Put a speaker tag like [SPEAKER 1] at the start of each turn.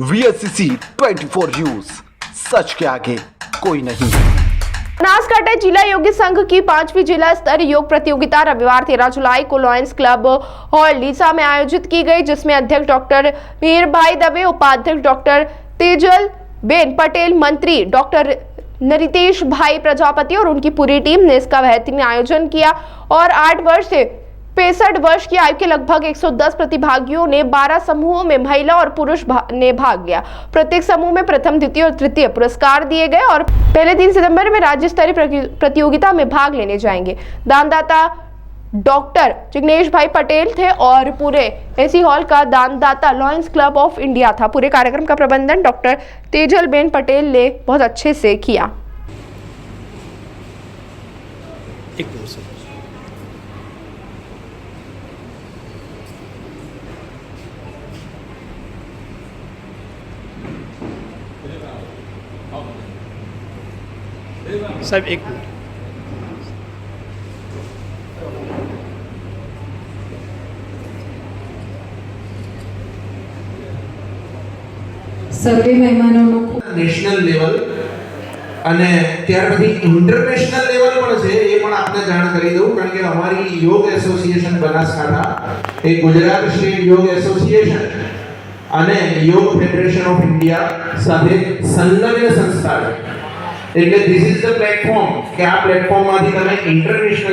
[SPEAKER 1] VSCC 24 news, सच के आगे कोई नहीं।
[SPEAKER 2] बनासकांठा जिला योग संघ की 5वीं जिला स्तरीय योग प्रतियोगिता रविवार 13 जुलाई को लॉयंस क्लब हॉल लीसा में आयोजित की गई, जिसमें अध्यक्ष डॉक्टर मीरभाई दवे, उपाध्यक्ष डॉक्टर तेजल बेन पटेल, मंत्री डॉक्टर नरितेश भाई प्रजापति और उनकी पूरी टीम ने इसका बेहतरीन आयोजन किया। और 8 वर्ष से 65 वर्ष की आयु के लगभग 110 प्रतिभागियों ने 12 समूहों में महिला और पुरुष ने भाग लिया। प्रत्येक समूह में प्रथम, द्वितीय और तृतीय पुरस्कार दिए गए और पहले 3 सितंबर में राज्य स्तरीय प्रतियोगिता में भाग लेने जाएंगे। दानदाता डॉक्टर जिग्नेश भाई पटेल थे और पूरे एसी हॉल का दानदाता लॉयंस क्लब ऑफ इंडिया था। पूरे कार्यक्रम का प्रबंधन डॉक्टर तेजल बेन पटेल ने बहुत अच्छे से किया।
[SPEAKER 3] साहब एक मिनट,
[SPEAKER 4] સર્વે મહેમાનોનો
[SPEAKER 5] નેશનલ લેવલ અને ત્યાર પછી ઇન્ટરનેશનલ લેવલ પણ છે, એ પણ આપને જાણ કરી દઉં, કારણ કે અમારી યોગ એસોસિએશન બનાસકાંઠા એ ગુજરાત સ્ટેટ યોગ એસોસિએશન અને યોગ ફેડરેશન ઓફ ઇન્ડિયા સાથે સંલગ્ન સંસ્થા છે। એટલે ધીસ ઇઝ ધ પ્લેટફોર્મ કે આ પ્લેટફોર્મમાંથી તમે ઇન્ટરનેશનલ